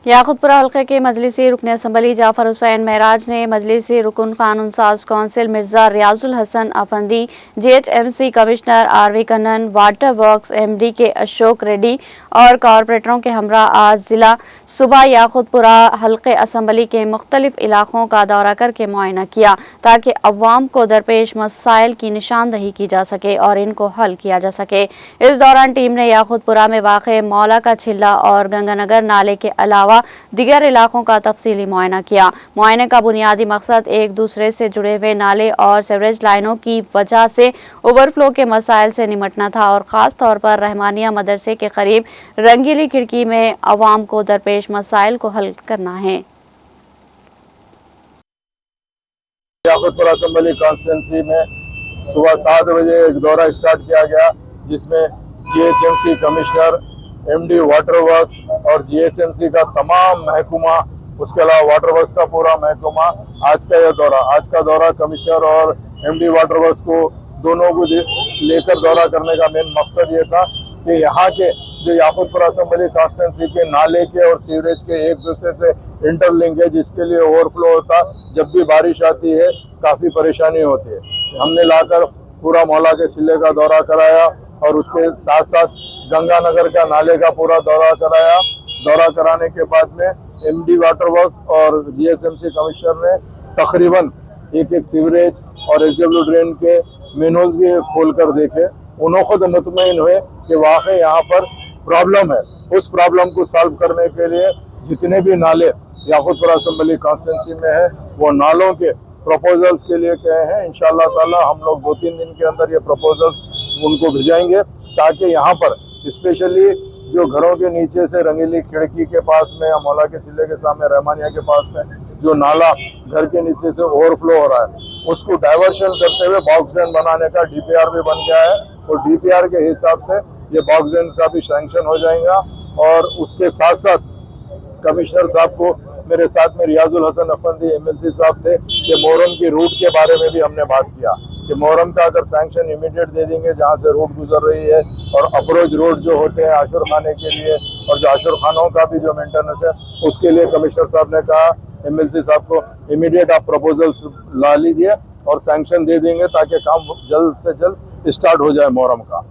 याकूतपुरा हल्के के मजलिसी रुकन असम्बली जाफर हुसैन महराज ने मजलिसी रुकन कानून साज council Mirza Riyazul Hasan Afandi, GHMC commissioner RV Kannan, water works MD K Ashok Reddy और कॉरपोरेटरों के हमरा आज जिला सुबह याकूतपुरा हल्के असम्बली के मुख्तलिफ इलाकों का दौरा करके मुआयना किया ताकि अवाम को दरपेश मसाइल की निशानदही की जा सके और इनको हल किया जा सके। इस दौरान टीम ने याकूतपुरा में वाक़े मौला का छिल्ला और गंगानगर नाले के अलावा दीगर इलाकों का तफसीली मुआयना किया। मुआयने का बुनियादी मकसद एक दूसरे से जुड़े हुए नाले और सीवरेज लाइनों की वजह से ओवरफ्लो के मसाइल से निमटना था और ख़ास तौर पर रहमानिया मदरसे के करीब रंगीली खिड़की में अवाम को दरपेश मसाइल को हल करना है। याकूतपुरा असम्बली कॉन्स्टिट्यूंसी में सुबह 7 बजे एक दौरा स्टार्ट किया गया, जिसमें GHMC commissioner, MD water works और GHMC का तमाम महकमा, उसके अलावा वाटर वर्क्स का पूरा महकमा आज का दौरा कमिश्नर और MD वाटर वर्क्स को दोनों को लेकर दौरा करने का मेन मकसद ये था कि यहाँ के जो याकूतपुरा असम्बली कॉन्स्टिट्यूंसी के नाले के और सीवरेज के एक दूसरे से इंटरलिंक है, जिसके लिए ओवरफ्लो होता, जब भी बारिश आती है काफ़ी परेशानी होती है। हमने लाकर पूरा मौला के सिले का दौरा कराया और उसके साथ साथ गंगानगर का नाले का पूरा दौरा कराया। दौरा कराने के बाद में MD वाटर वर्क्स और GHMC कमिश्नर ने तकरीबन एक सीवरेज और SW ड्रेन के मेनहोल्स भी खोल कर देखे। उन्होंने खुद मुतमईन हुए कि वाकई यहाँ पर प्रॉब्लम है। उस प्रॉब्लम को सॉल्व करने के लिए जितने भी नाले याकूतपुरा असम्बली कॉन्स्टिट्यूंसी में है, वो नालों के प्रपोजल्स के लिए कहे हैं। इंशाअल्लाह ताला हम लोग 2-3 दिन के अंदर ये प्रपोजल्स उनको भिजाएंगे, ताकि यहाँ पर स्पेशली जो घरों के नीचे से रंगीली खिड़की के पास में या मौला के चिल्ले के सामने रहमानिया के पास में जो नाला घर के नीचे से ओवरफ्लो हो रहा है, उसको डाइवर्शन करते हुए बॉक्स ड्रेन बनाने का DPR भी बन गया है और DPR के हिसाब से ये बॉक्स ड्रेन का भी सैंक्शन हो जाएगा। और उसके साथ साथ कमिश्नर साहब को मेरे साथ में रियाजुल हसन अफंदी MLC साहब थे कि मोहरम की रूट के बारे में भी हमने बात किया कि मोहरम का अगर सैंक्शन इमीडिएट दे देंगे, जहाँ से रोड गुजर रही है और अप्रोच रोड जो होते हैं आशुर खाने के लिए और जो आशुर खानों का भी जो मेंटेनेंस है, उसके लिए कमिश्नर साहब ने कहा MLC साहब को इमीडिएट आप प्रपोजल्स ला लीजिए और सैंक्शन दे देंगे ताकि काम जल्द से जल्द स्टार्ट हो जाए मोहरम का।